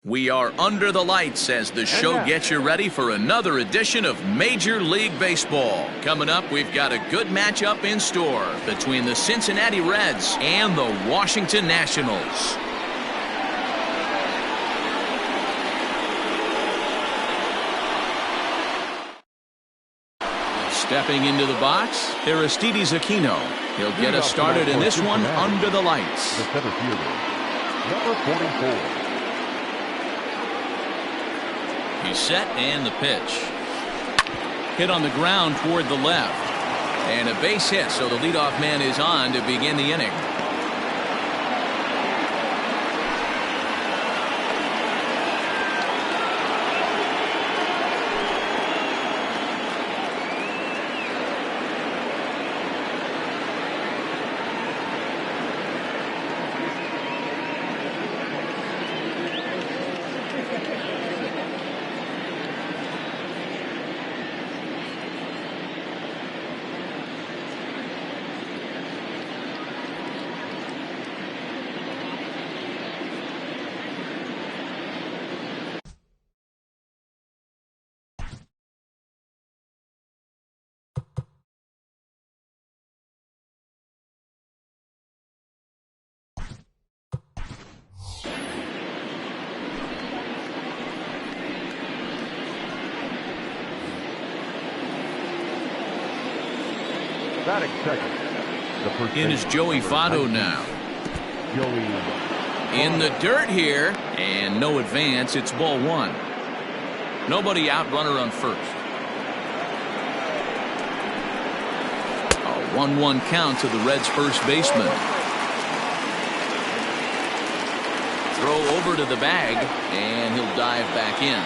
We are under the lights as the show gets you ready for another edition of Major League Baseball. Coming up, we've got a good matchup in store between the Cincinnati Reds and the Washington Nationals. Stepping into the box, Aristides Aquino. He'll get us started in this one under the lights. The center fielder, number 44. He's set and the pitch. Hit on the ground toward the left. And a base hit, so the leadoff man is on to begin the inning. Batting second. In is Joey Votto now. In the dirt here, and no advance. It's ball one. Nobody out, runner on first. A 1-1 count to the Reds' first baseman. Throw over to the bag, and he'll dive back in.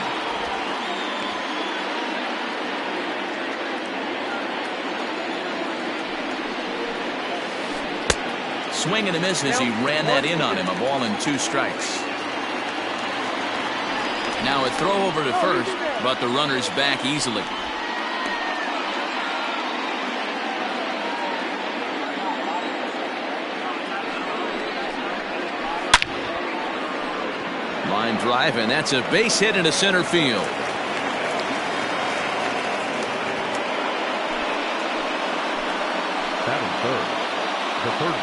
Swing and a miss as he ran that in on him. A ball and 2 strikes. Now a throw over to first, but the runner's back easily. Line drive, and that's a base hit into center field. Batting third.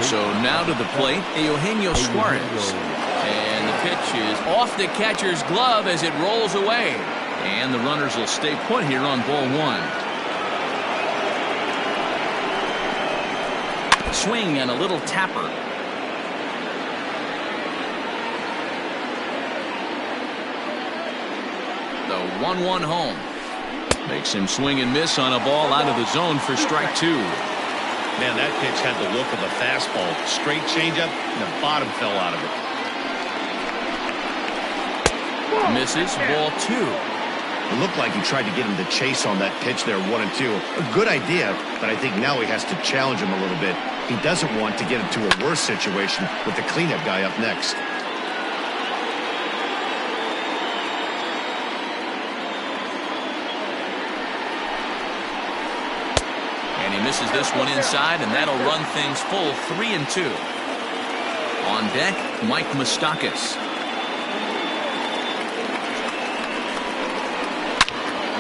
So now to the plate, Eugenio Suarez. And the pitch is off the catcher's glove as it rolls away. And the runners will stay put here on ball one. Swing and a little tapper. The 1-1 home. Makes him swing and miss on a ball out of the zone for strike 2. Man, that pitch had the look of a fastball. Straight changeup, and the bottom fell out of it. Misses, ball 2. It looked like he tried to get him to chase on that pitch there, 1-2. A good idea, but I think now he has to challenge him a little bit. He doesn't want to get into a worse situation with the cleanup guy up next. Misses this one inside, and that'll run things full 3-2. On deck, Mike Moustakas.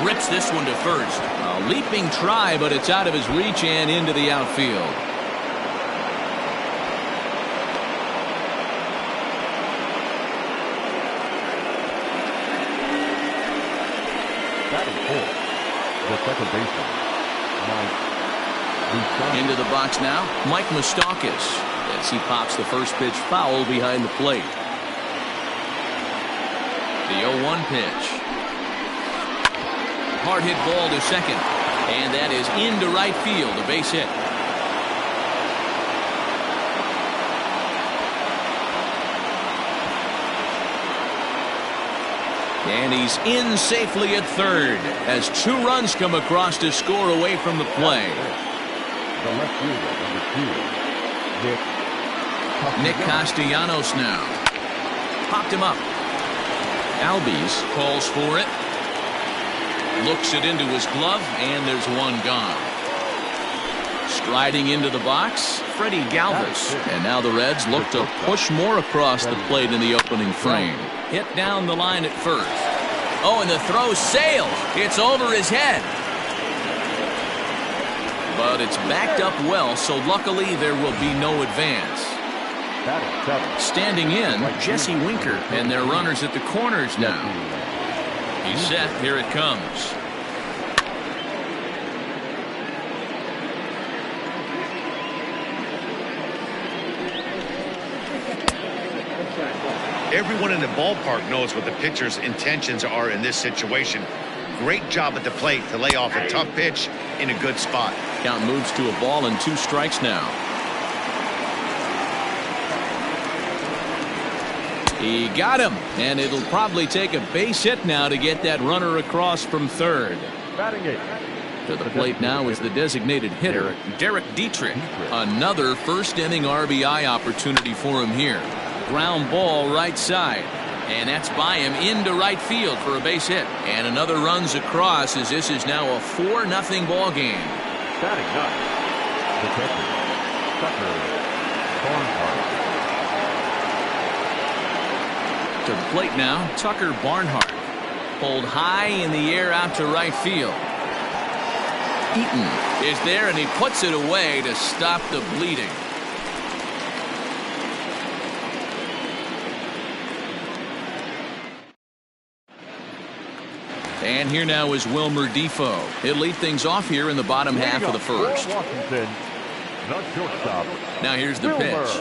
Rips this one to first. A leaping try, but it's out of his reach and into the outfield. Batting fourth. The second baseman, Mike. Into the box now, Mike Moustakas, as he pops the first pitch foul behind the plate. The 0-1 pitch. Hard hit ball to second, and that is into right field, a base hit. And he's in safely at third as 2 runs come across to score away from the play. The left fielder, number 2, Nick Castellanos now. Popped him up. Albies calls for it. Looks it into his glove, and there's one gone. Striding into the box, Freddie Galvis. And now the Reds look to push more across the plate in the opening frame. Hit down the line at first. Oh, and the throw sails. It's over his head. But it's backed up well, so luckily there will be no advance. Standing in, Jesse Winker, and their runners at the corners now. He's set. Here it comes. Everyone in the ballpark knows what the pitcher's intentions are in this situation. Great job at the plate to lay off a tough pitch in a good spot. Count moves to a ball and 2 strikes now. He got him, and it'll probably take a base hit now to get that runner across from third. To the plate now is the designated hitter, Derek Dietrich. Another first-inning RBI opportunity for him here. Ground ball right side, and that's by him into right field for a base hit. And another runs across as this is now a 4-0 ball game. To the plate now, Tucker Barnhart. Pulled high in the air out to right field. Eaton is there, and he puts it away to stop the bleeding. And here now is Wilmer Defoe. He'll lead things off here in the bottom half of the first. Now here's the pitch.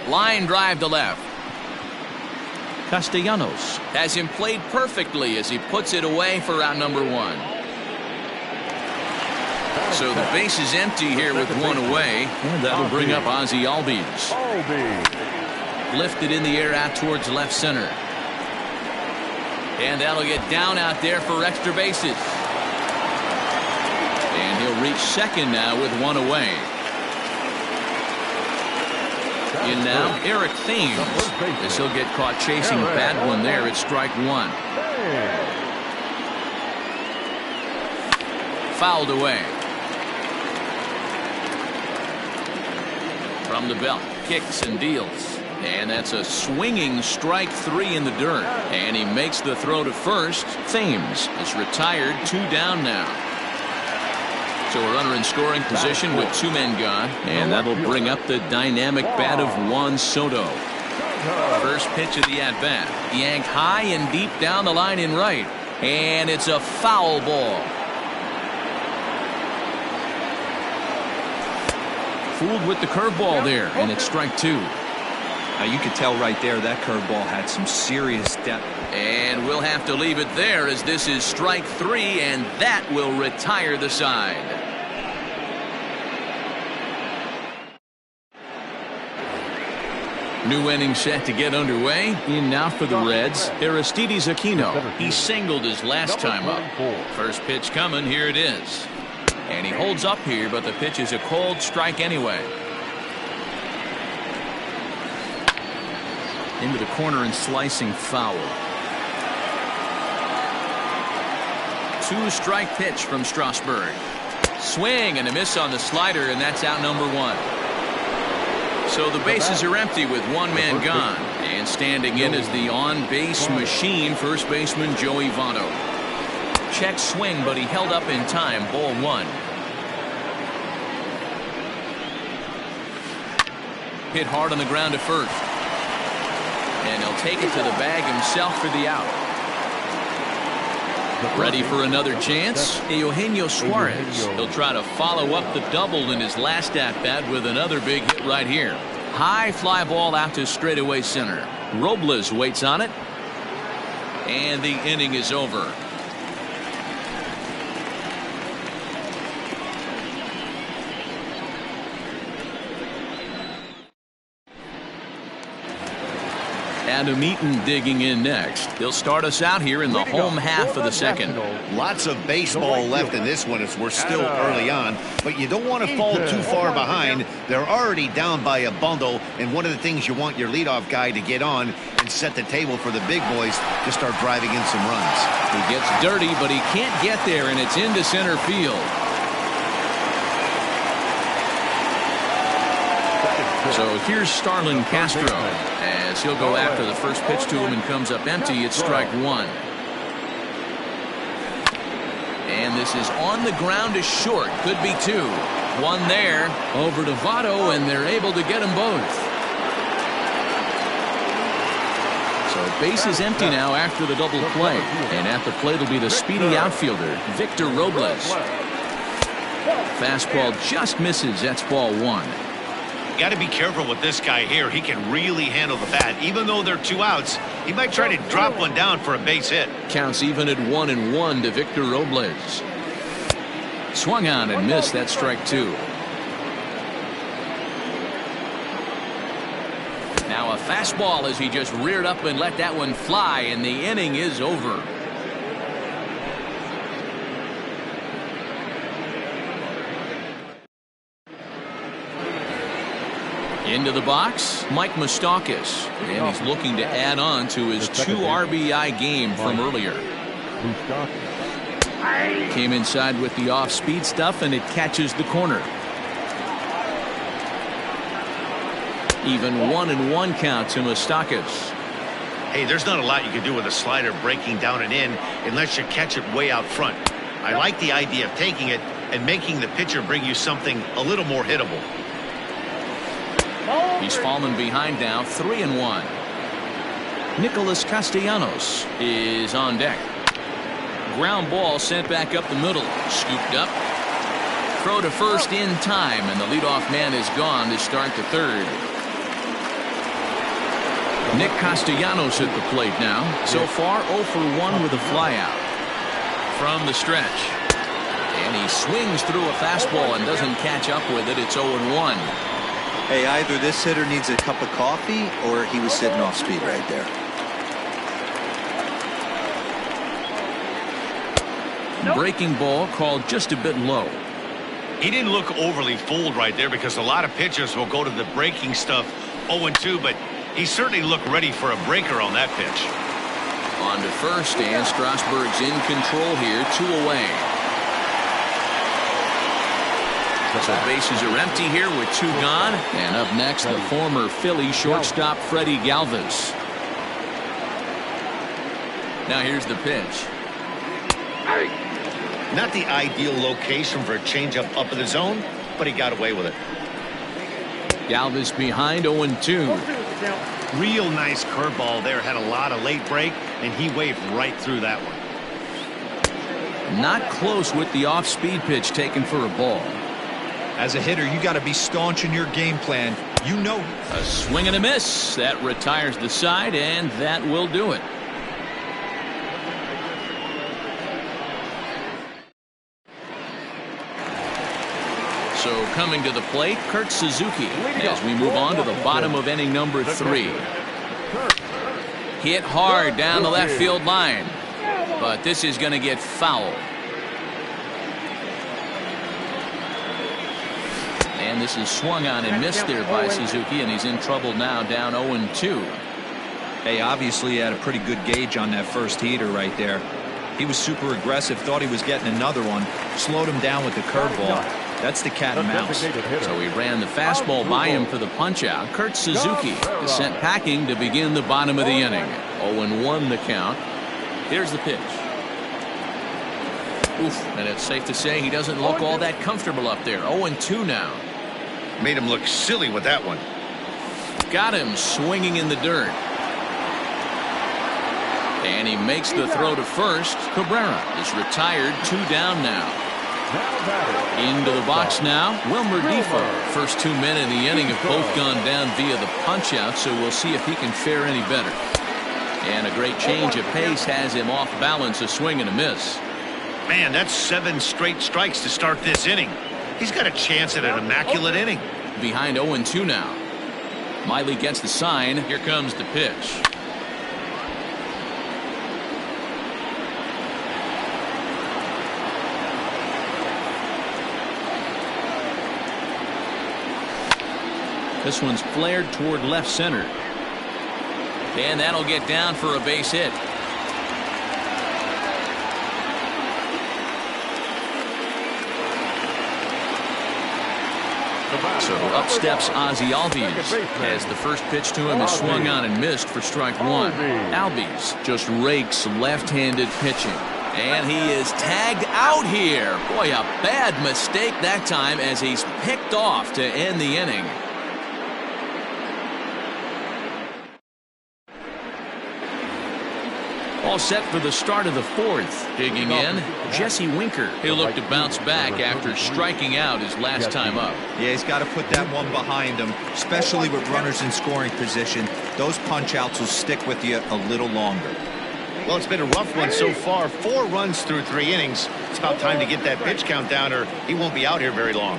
Line drive to left. Castellanos has him played perfectly as he puts it away for out number 1. So the base is empty here with 1 away, and that'll bring up Ozzie Albies. Lifted in the air out towards left center. And that'll get down out there for extra bases. And he'll reach second now with 1 away. In now, Eric Thames. As he'll get caught chasing a bad one there at strike 1. Fouled away. From the belt, kicks and deals. And that's a swinging strike 3 in the dirt. And he makes the throw to first. Thames is retired, 2 down now. So a runner in scoring position with 2 men gone. And that'll bring up the dynamic bat of Juan Soto. First pitch of the at-bat. Yanked high and deep down the line in right. And it's a foul ball. Fooled with the curveball there. And it's strike 2. Now you could tell right there that curveball had some serious depth. And we'll have to leave it there as this is strike 3, and that will retire the side. New inning set to get underway. In now for the Reds, Aristides Aquino. He singled his last time up. First pitch coming, here it is. And he holds up here, but the pitch is a cold strike anyway. Into the corner and slicing foul. 2-strike pitch from Strasburg. Swing and a miss on the slider, and that's out number 1. So the bases are empty with 1 man gone. And standing in is the on-base machine, first baseman Joey Votto. Check swing, but he held up in time. Ball 1. Hit hard on the ground at first. And he'll take it to the bag himself for the out. Ready for another chance? Eugenio Suarez. He'll try to follow up the double in his last at-bat with another big hit right here. High fly ball out to straightaway center. Robles waits on it. And the inning is over. Adam Eaton digging in next. He'll start us out here in the home half of the second. Lots of baseball left in this one as we're still early on, but you don't want to fall too far behind. They're already down by a bundle, and one of the things you want your leadoff guy to get on and set the table for the big boys to start driving in some runs. He gets dirty, but he can't get there, and it's into center field. So here's Starlin Castro as he'll go after the first pitch to him and comes up empty. It's strike one. And this is on the ground to short. Could be two. One there over to Votto, and they're able to get them both. So base is empty now after the double play. And at the plate will be the speedy outfielder, Victor Robles. Fastball just misses. That's ball one. You got to be careful with this guy here. He can really handle the bat. Even though they're 2 outs, he might try to drop one down for a base hit. Counts even at 1-1 to Victor Robles. Swung on and missed. That strike two. Now a fastball as he just reared up and let that one fly, and the inning is over. Into the box, Mike Moustakas, and he's looking to add on to his 2 RBI game from earlier. Came inside with the off-speed stuff, and it catches the corner. Even 1-1 count to Moustakas. Hey, there's not a lot you can do with a slider breaking down and in unless you catch it way out front. I like the idea of taking it and making the pitcher bring you something a little more hittable. He's fallen behind now, 3-1. Nicholas Castellanos is on deck. Ground ball sent back up the middle. Scooped up. Throw to first in time, and the leadoff man is gone to start the third. Nick Castellanos at the plate now. So far 0 for 1 with a flyout. From the stretch. And he swings through a fastball and doesn't catch up with it. It's 0-1. Hey, either this hitter needs a cup of coffee or he was sitting off speed right there. Breaking ball called just a bit low. He didn't look overly fooled right there because a lot of pitchers will go to the breaking stuff 0-2, but he certainly looked ready for a breaker on that pitch. On to first, and Strasburg's in control here, 2 away. So bases are empty here with 2 gone. And up next, the former Philly shortstop Freddie Galvis. Now here's the pitch. Not the ideal location for a changeup up in the zone, but he got away with it. Galvis behind 0-2. Real nice curveball there. Had a lot of late break, and he waved right through that one. Not close with the off-speed pitch taken for a ball. As a hitter, you got to be staunch in your game plan. You know. A swing and a miss. That retires the side, and that will do it. So coming to the plate, Kurt Suzuki, as we move on to the bottom of inning number 3. Hit hard down the left field line, but this is going to get foul. And this is swung on and missed there by Suzuki, and he's in trouble now, down 0-2. Hey, obviously he had a pretty good gauge on that first heater right there. He was super aggressive, thought he was getting another one, slowed him down with the curveball. That's the cat and mouse. So he ran the fastball by him for the punch-out. Kurt Suzuki is sent packing to begin the bottom of the inning. 0-1 the count. Here's the pitch. Oof, and it's safe to say he doesn't look all that comfortable up there. 0-2 now. Made him look silly with that one. Got him swinging in the dirt. And he makes the throw to first. Cabrera is retired, 2 down now. Into the box now, Wilmer Difo. First 2 men in the inning have both gone down via the punch-out, so we'll see if he can fare any better. And a great change of pace has him off balance, a swing and a miss. Man, that's 7 straight strikes to start this inning. He's got a chance at an immaculate inning. Behind 0-2 now. Miley gets the sign. Here comes the pitch. This one's flared toward left center. And that'll get down for a base hit. So up steps Ozzie Albies as the first pitch to him is swung on and missed for strike one. Albies just rakes left-handed pitching. And he is tagged out here. Boy, a bad mistake that time as he's picked off to end the inning. All set for the start of the fourth. Digging in, Jesse Winker. He'll look to bounce back after striking out his last time up. Yeah, he's got to put that one behind him, especially with runners in scoring position. Those punch-outs will stick with you a little longer. Well, it's been a rough one so far. 4 runs through 3 innings. It's about time to get that pitch count down or he won't be out here very long.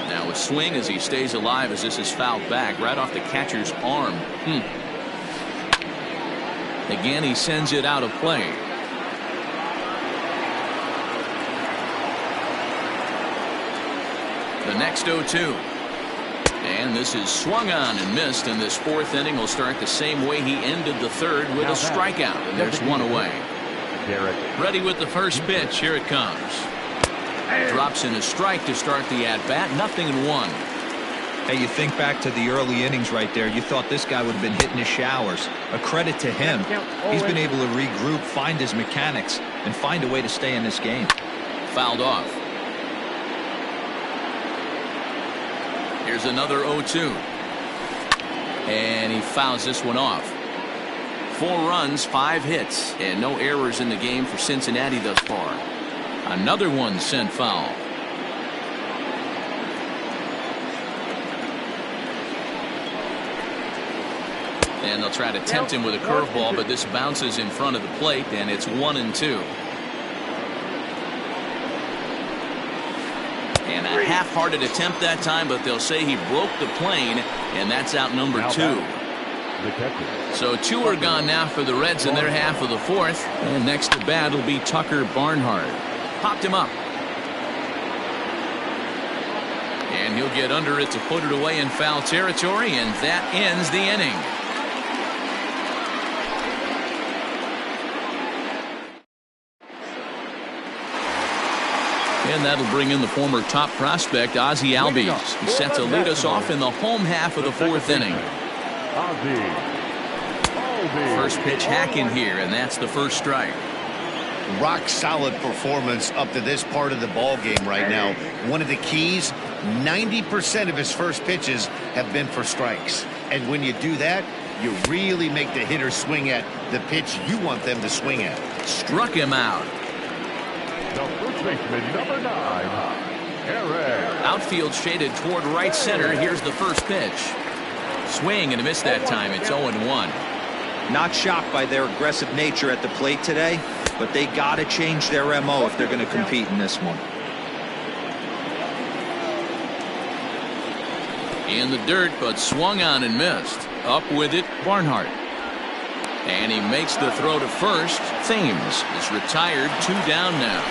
Now a swing as he stays alive as this is fouled back right off the catcher's arm. Again, he sends it out of play. The next 0-2. And this is swung on and missed, and this fourth inning will start the same way he ended the third with a strikeout, and there's one away. Ready with the first pitch. Here it comes. Drops in a strike to start the at-bat. 0-1. Hey, you think back to the early innings right there. You thought this guy would have been hitting his showers. A credit to him. He's been able to regroup, find his mechanics, and find a way to stay in this game. Fouled off. Here's another 0-2. And he fouls this one off. 4 runs, 5 hits, and no errors in the game for Cincinnati thus far. Another one sent foul. And they'll try to tempt him with a curveball, but this bounces in front of the plate, and it's 1-2. And a half-hearted attempt that time, but they'll say he broke the plane, and that's out number 2. So 2 are gone now for the Reds in their half of the fourth. And next to bat will be Tucker Barnhart. Popped him up. And he'll get under it to put it away in foul territory, and that ends the inning. And that'll bring in the former top prospect, Ozzie Albies. He's set to lead us off in the home half of the fourth inning. First pitch hack in here, and that's the first strike. Rock solid performance up to this part of the ball game right now. One of the keys, 90% of his first pitches have been for strikes. And when you do that, you really make the hitter swing at the pitch you want them to swing at. Struck him out. The first baseman, number 9, Eric. Outfield shaded toward right center. Here's the first pitch. Swing and a miss that time. It's 0-1. Not shocked by their aggressive nature at the plate today, but they got to change their MO if they're going to compete in this one. In the dirt, but swung on and missed. Up with it, Barnhart. And he makes the throw to first. Thames is retired. 2 down now.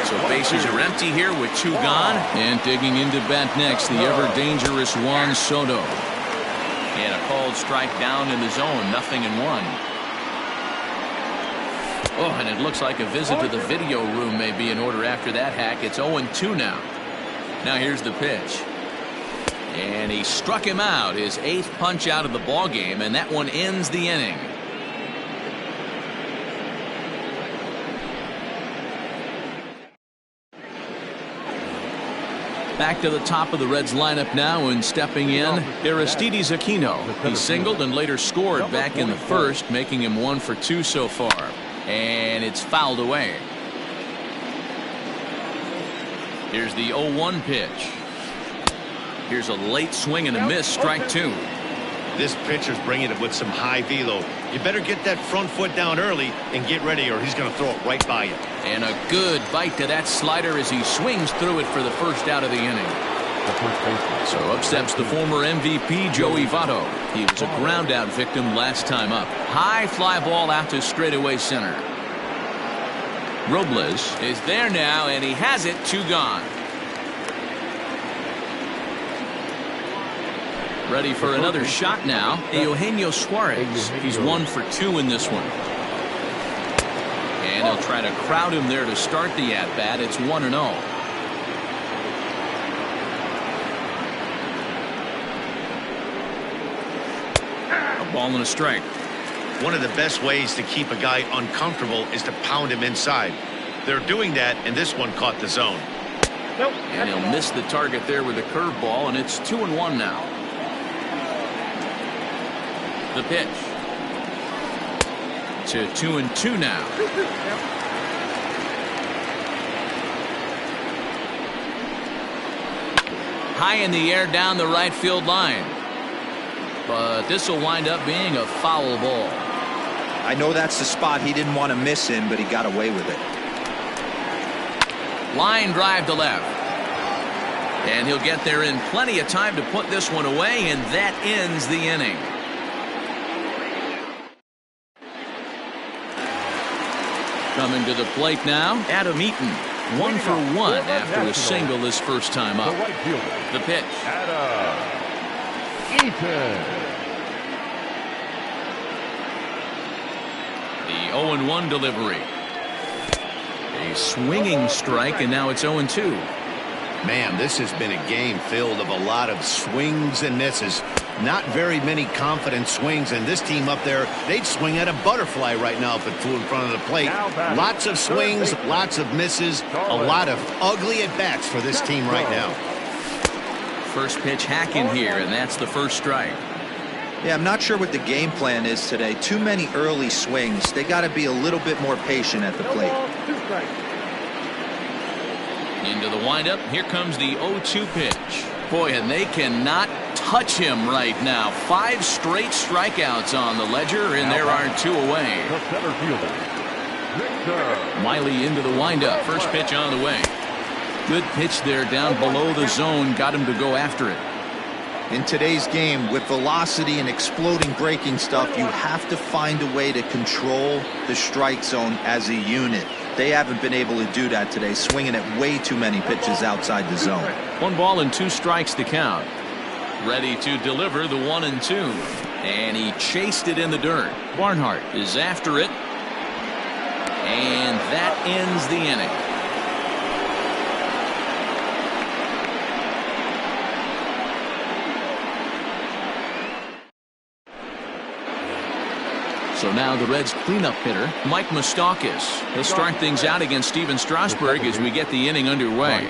So bases are empty here with 2 gone. And digging into bat next, the ever-dangerous Juan Soto. And a called strike down in the zone. 0-1. Oh, and it looks like a visit to the video room may be in order after that hack. It's 0-2 now. Now here's the pitch. And he struck him out, his 8th punch out of the ball game, and that one ends the inning. Back to the top of the Reds lineup now, and stepping in, Aristides Aquino. He singled and later scored back in the first, making him 1 for 2 so far. And it's fouled away. Here's the 0-1 pitch. Here's a late swing and a miss, strike 2. This pitcher's bringing it with some high velo. You better get that front foot down early and get ready, or he's going to throw it right by you. And a good bite to that slider as he swings through it for the first out of the inning. So up steps the former MVP, Joey Votto. He was a ground out victim last time up. High fly ball out to straightaway center. Robles is there now, and he has it. 2 gone. Ready for another shot now, Eugenio Suarez. He's 1 for 2 in this one. And he'll try to crowd him there to start the at-bat. It's 1-0. Ball and a strike. One of the best ways to keep a guy uncomfortable is to pound him inside. They're doing that, and this one caught the zone. And he'll miss the target there with a curveball, and it's 2-1 now. The pitch. To 2-2 now. High in the air down the right field line. But this will wind up being a foul ball. I know that's the spot he didn't want to miss in, but he got away with it. Line drive to left. And he'll get there in plenty of time to put this one away, and that ends the inning. Coming to the plate now, Adam Eaton. 1 for 1 after a single his first time up. The pitch. Adam Eaton. The 0-1 delivery. A swinging strike, and now it's 0-2. Man, this has been a game filled of a lot of swings and misses. Not very many confident swings, and this team up there, they'd swing at a butterfly right now if it flew in front of the plate. Lots of swings, lots of misses, a lot of ugly at-bats for this team right now. First pitch hacking here, and that's the first strike. Yeah, I'm not sure what the game plan is today. Too many early swings. They got to be a little bit more patient at the plate. Into the windup. Here comes the 0-2 pitch. Boy, and they cannot touch him right now. 5 straight strikeouts on the ledger, and there are 2 away. The center fielder, Victor. Miley into the windup. First pitch on the way. Good pitch there down below the zone. Got him to go after it. In today's game, with velocity and exploding breaking stuff, you have to find a way to control the strike zone as a unit. They haven't been able to do that today, swinging at way too many pitches outside the zone. 1 ball and 2 strikes to count. Ready to deliver the 1-2. And he chased it in the dirt. Barnhart is after it. And that ends the inning. So now the Reds cleanup hitter, Mike Moustakas. He'll start things out against Steven Strasburg as we get the inning underway.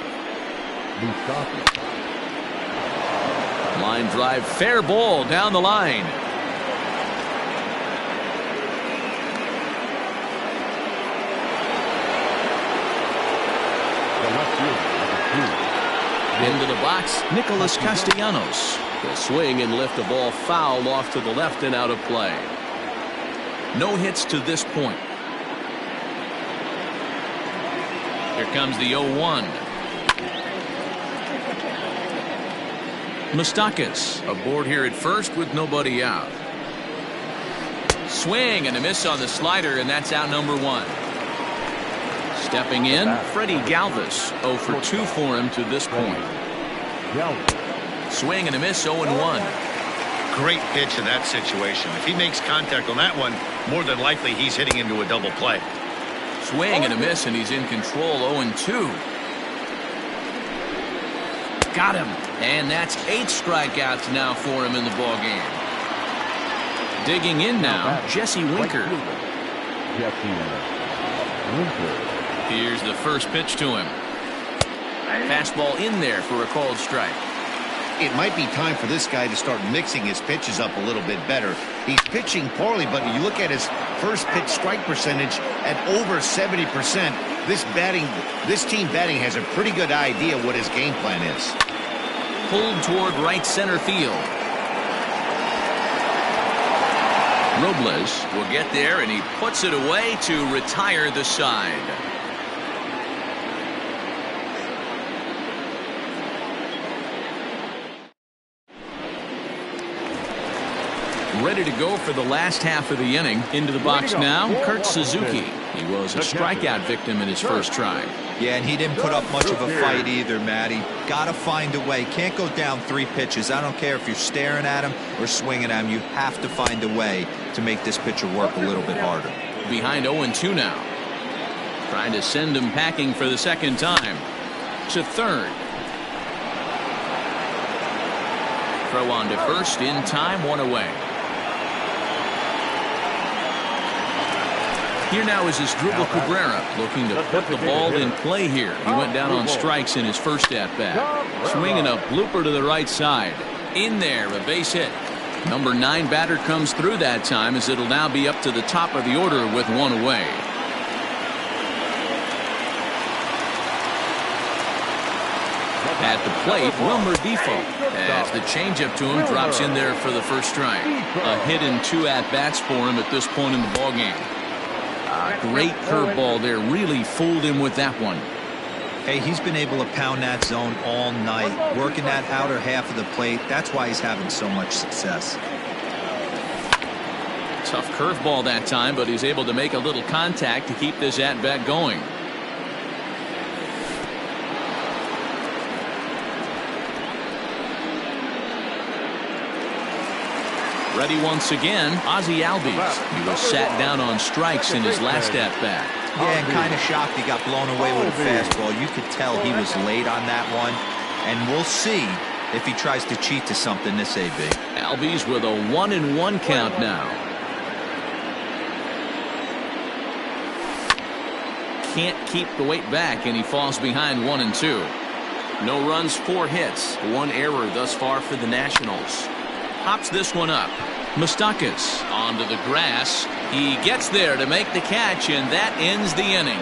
Line drive, fair ball down the line. Into the box, Nicholas Castellanos. The swing and lift the ball foul off to the left and out of play. No hits to this point. Here comes the 0-1. Moustakas aboard here at first with nobody out. Swing and a miss on the slider, and that's out number 1. Stepping in, Freddie Galvis. 0 for 2 for him to this point. Swing and a miss, 0-1. Great pitch in that situation. If he makes contact on that one, more than likely he's hitting into a double play. Swing and a miss, and he's in control. 0-2. Got him. And that's 8 strikeouts now for him in the ball game. Digging in now, Jesse Winker. Here's the first pitch to him. Fastball in there for a called strike. It might be time for this guy to start mixing his pitches up a little bit better. He's pitching poorly, but when you look at his first pitch strike percentage at over 70%, this team batting has a pretty good idea what his game plan is. Pulled toward right center field. Robles will get there, and he puts it away to retire the side. Ready to go for the last half of the inning. Into the box now, Kurt Suzuki. He was a strikeout victim in his first try. Yeah, and he didn't put up much of a fight either, Matty. Got to find a way. Can't go down 3 pitches. I don't care if you're staring at him or swinging at him. You have to find a way to make this pitcher work a little bit harder. Behind 0-2 now. Trying to send him packing for the second time. To third. Throw on to first in time, 1 away. Here now is Asdrubal Cabrera looking to put the ball in play here. He went down on strikes in his first at-bat. Swinging a blooper to the right side. In there, a base hit. Number 9 batter comes through that time, as it'll now be up to the top of the order with one away. At the plate, Wilmer Difo, as the changeup to him drops in there for the first strike. A hit in 2 at-bats for him at this point in the ballgame. Great curveball there, really fooled him with that one. Hey, he's been able to pound that zone all night, working that outer half of the plate. That's why he's having so much success. Tough curveball that time, but he's able to make a little contact to keep this at-bat going. Ready once again, Ozzie Albies. He was sat down on strikes in his last at-bat. Yeah, and kind of shocked he got blown away with a fastball. You could tell he was late on that one. And we'll see if he tries to cheat to something this AB. Albies with a 1-1 count now. Can't keep the weight back, and he falls behind 1-2. No runs, 4 hits. 1 error thus far for the Nationals. Hops this one up. Moustakas onto the grass. He gets there to make the catch, and that ends the inning.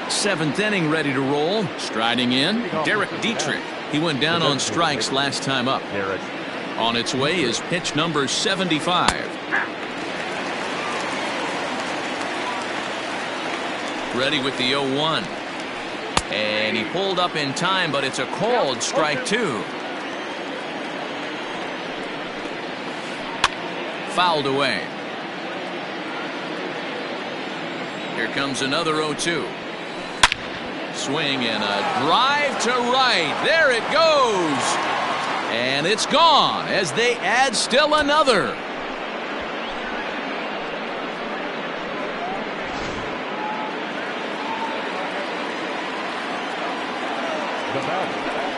Seventh inning ready to roll. Striding in, Derek Dietrich. He went down on strikes last time up. On its way is pitch number 75. Ready with the 0-1. And he pulled up in time, but it's a called strike 2. Fouled away. Here comes another 0-2. Swing and a drive to right. There it goes. And it's gone as they add still another.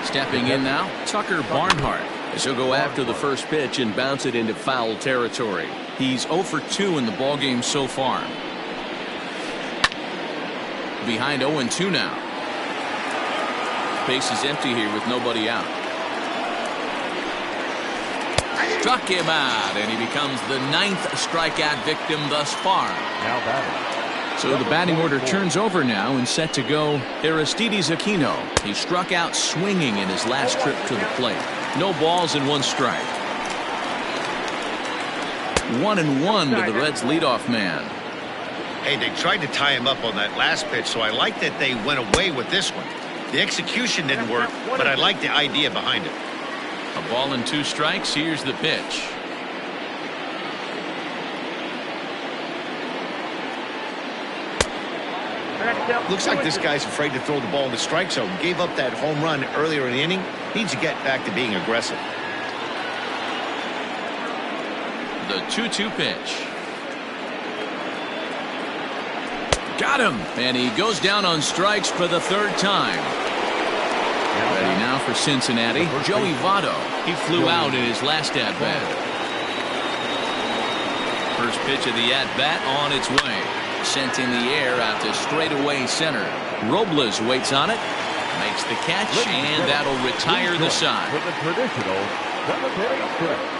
Stepping in now, Tucker Barnhart, as he'll go after the first pitch and bounce it into foul territory. He's 0 for 2 in the ballgame so far. Behind 0-2 now. Base is empty here with nobody out. Struck him out, and he becomes the 9th strikeout victim thus far. Now batting. So the batting order turns over now, and set to go Aristides Aquino. He struck out swinging in his last trip to the plate. No balls and 1 strike. 1-1 to the Reds leadoff man. Hey, they tried to tie him up on that last pitch, so I like that they went away with this one. The execution didn't work, but I like the idea behind it. A ball and 2 strikes. Here's the pitch. Looks like this guy's afraid to throw the ball in the strike zone. Gave up that home run earlier in the inning. Needs to get back to being aggressive. The 2-2 pitch. Got him. And he goes down on strikes for the 3rd time. Ready now for Cincinnati, Joey Votto. He flew out in his last at-bat. First pitch of the at-bat on its way. Sent in the air out to straightaway center. Robles waits on it, makes the catch, and that'll retire the side. With the traditional cemetery stretch.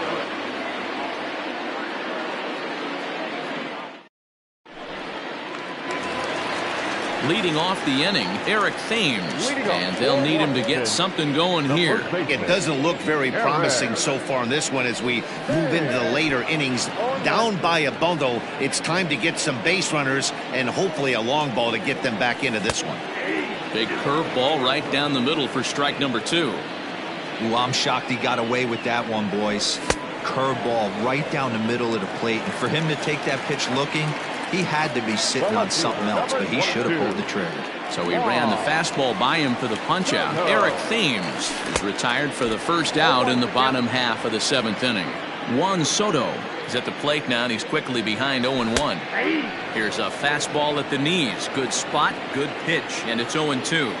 Leading off the inning, Eric Thames, and they'll need him to get something going here. It doesn't look very promising so far in this one as we move into the later innings. Down by a bundle, it's time to get some base runners and hopefully a long ball to get them back into this one. Big curveball right down the middle for strike number 2. Ooh, I'm shocked he got away with that one, boys. Curveball right down the middle of the plate. And for him to take that pitch looking, he had to be sitting on something else, but he should have pulled the trigger. So he ran the fastball by him for the punch-out. Eric Thames is retired for the first out in the bottom half of the 7th inning. Juan Soto is at the plate now, and he's quickly behind 0-1. Here's a fastball at the knees. Good spot, good pitch, and it's 0-2.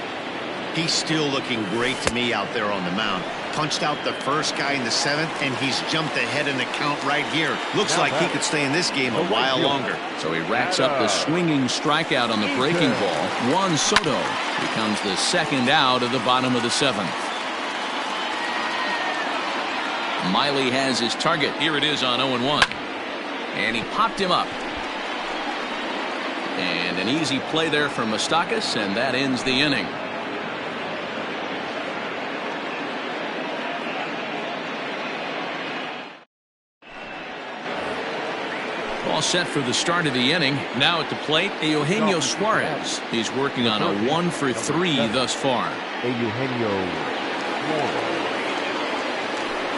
He's still looking great to me out there on the mound. Punched out the first guy in the 7th, and he's jumped ahead in the count right here. Looks like he could stay in this game a while longer. So he racks up the swinging strikeout on the breaking ball. Juan Soto becomes the second out of the bottom of the 7th. Miley has his target. Here it is on 0-1. And he popped him up. And an easy play there for Moustakas, and that ends the inning. All set for the start of the inning. Now at the plate, Eugenio Suarez. He's working on a 1-for-3 thus far. Eugenio Suarez.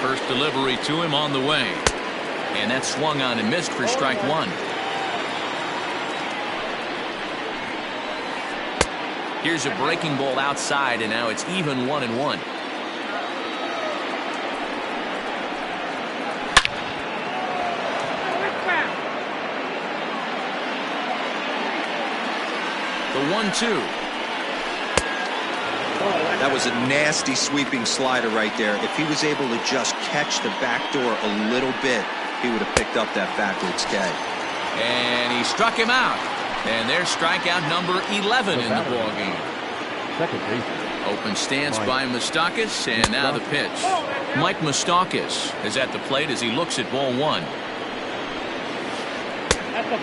First delivery to him on the way. And that swung on and missed for strike one. Here's a breaking ball outside, and now it's even 1-1. The 1-2. That was a nasty sweeping slider right there. If he was able to just catch the back door a little bit, he would have picked up that backwards K. And he struck him out. And there's strikeout number 11 in the ballgame. Second baseman. Open stance by Moustakas, and now the pitch. Mike Moustakas is at the plate as he looks at ball one.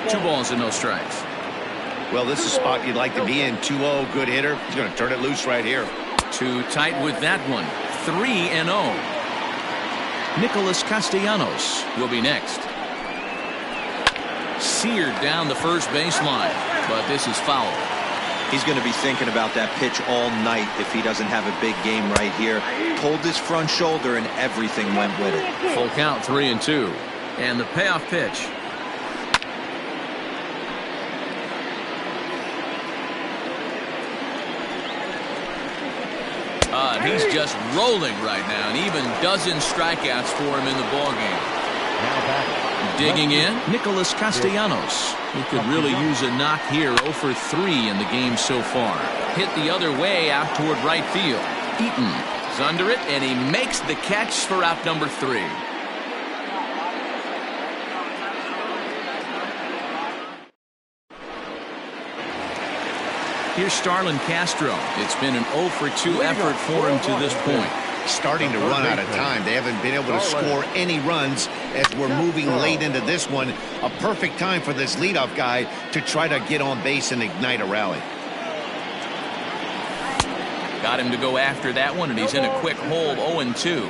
2 balls and no strikes. Well, this is a spot you'd like to be in. 2-0, good hitter. He's going to turn it loose right here. Too tight with that one. 3-0. Nicholas Castellanos will be next. Seared down the first baseline, but this is foul. He's going to be thinking about that pitch all night if he doesn't have a big game right here. Pulled his front shoulder and everything went with it. Full count, 3-2. And the payoff pitch. He's just rolling right now, and even dozen strikeouts for him in the ballgame. Digging in, Nicholas Castellanos. He could really use a knock here. 0-for-3 in the game so far. Hit the other way out toward right field. Eaton is under it, and he makes the catch for out number 3. Here's Starlin Castro. It's been an 0-for-2 effort for him to this point. Starting to run out of time. They haven't been able to score any runs as we're moving late into this one. A perfect time for this leadoff guy to try to get on base and ignite a rally. Got him to go after that one, and he's in a quick hold. 0-2.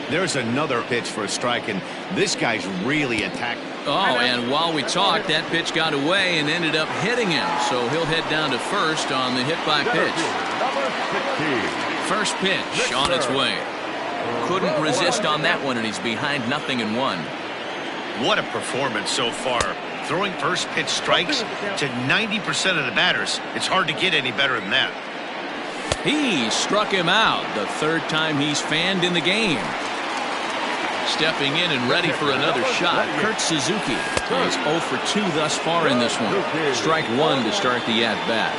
There's another pitch for a strike, and this guy's really attacked. Oh, and while we talked, that pitch got away and ended up hitting him. So he'll head down to first on the hit by pitch. First pitch on its way. Couldn't resist on that one, and he's behind 0-1. What a performance so far. Throwing first pitch strikes to 90% of the batters. It's hard to get any better than that. He struck him out. The third time he's fanned in the game. Stepping in and ready for another shot, Kurt Suzuki. He's 0-for-2 thus far in this one. Strike one to start the at-bat.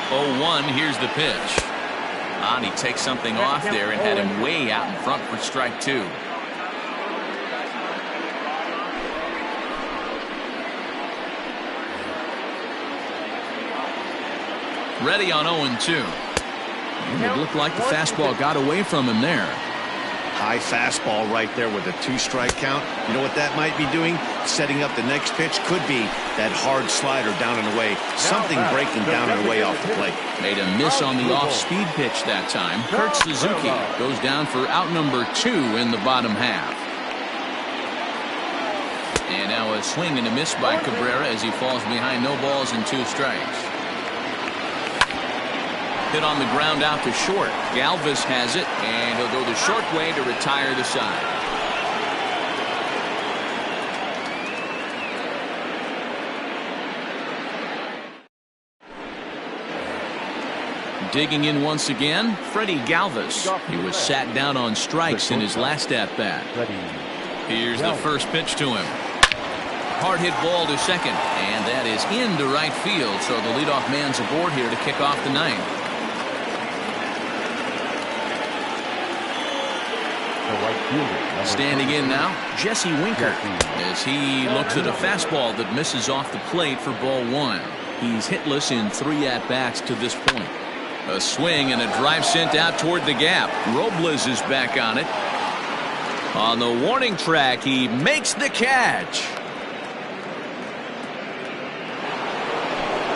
0-1, here's the pitch. And he takes something off there and had him way out in front for strike two. Ready on 0-2. It looked like the fastball got away from him there. High fastball right there with a 2-strike count. You know what that might be doing? Setting up the next pitch. Could be that hard slider down and away. Something breaking down and away off the plate. Made a miss on the off-speed pitch that time. Kurt Suzuki goes down for out number 2 in the bottom half. And now a swing and a miss by Cabrera as he falls behind 0 balls and 2 strikes. Hit on the ground out to short. Galvis has it, and he'll go the short way to retire the side. Digging in once again, Freddie Galvis. He was sat down on strikes in his last at-bat. Here's the first pitch to him. Hard hit ball to second, and that is into right field, so the leadoff man's aboard here to kick off the ninth. The right fielder. Number Standing in now, Jesse Winker, Jesse. as he looks at a fastball that misses off the plate for ball one. He's hitless in 3 at-bats to this point. A swing and a drive sent out toward the gap. Robles is back on it. On the warning track, he makes the catch.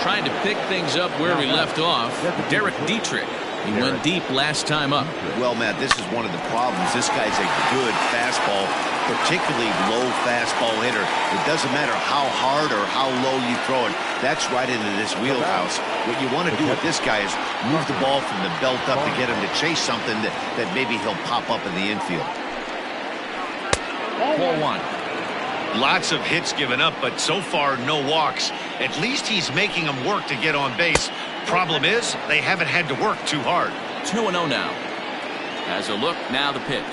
Trying to pick things up where we left off, Derek Dietrich. He went deep last time up. Well, Matt, this is one of the problems. This guy's a good fastball, particularly low fastball hitter. It doesn't matter how hard or how low you throw it. That's right into this wheelhouse. What you want to do with this guy is move the ball from the belt up to get him to chase something that maybe he'll pop up in the infield. Ball one. Lots of hits given up, but so far no walks. At least he's making them work to get on base. Problem is, they haven't had to work too hard. 2-0 now. As a look, now the pitch.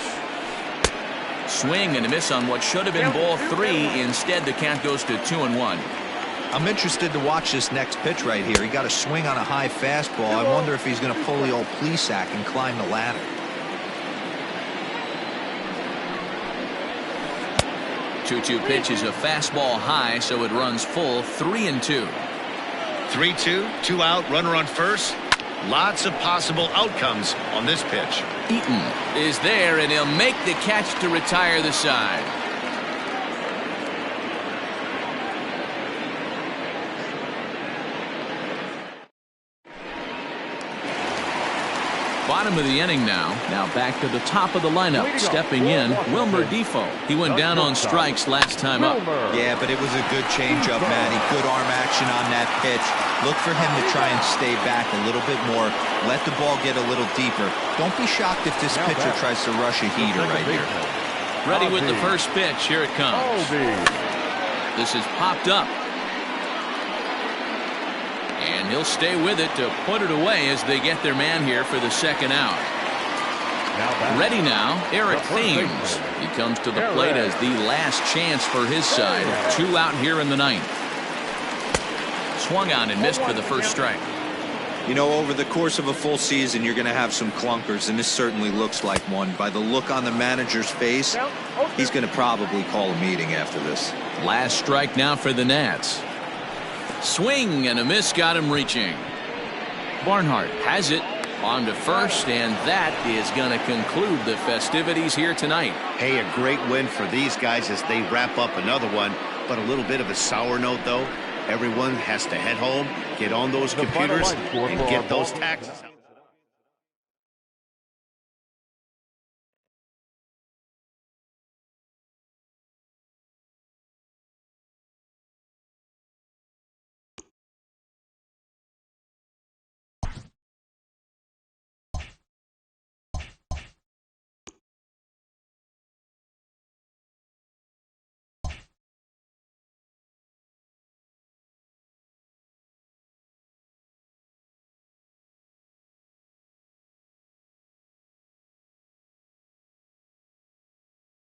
Swing and a miss on what should have been ball 3. Instead, the count goes to 2-1. I'm interested to watch this next pitch right here. He got a swing on a high fastball. I wonder if he's going to pull the old Plesac and climb the ladder. 2-2 pitch is a fastball high, so it runs full. 3-2. 3-2, 2 out, runner on first. Lots of possible outcomes on this pitch. Eaton is there, and he'll make the catch to retire the side. Bottom of the inning now. Now back to the top of the lineup. Stepping in, Wilmer Difo. He went down on strikes last time up. Yeah, but it was a good changeup, Matty. Good arm action on that pitch. Look for him to try and stay back a little bit more. Let the ball get a little deeper. Don't be shocked if this pitcher tries to rush a heater right here. Ready with the first pitch. Here it comes. This is popped up. And he'll stay with it to put it away as they get their man here for the second out. Ready now, Eric Thames. He comes to the plate as the last chance for his side. 2 out here in the ninth. Swung on and missed for the first strike. You know, over the course of a full season, you're going to have some clunkers, and this certainly looks like one. By the look on the manager's face, he's going to probably call a meeting after this. Last strike now for the Nats. Swing and a miss got him reaching. Barnhart has it on to first, and that is going to conclude the festivities here tonight. Hey, a great win for these guys as they wrap up another one, but a little bit of a sour note, though. Everyone has to head home, get on those computers, and get those taxes out.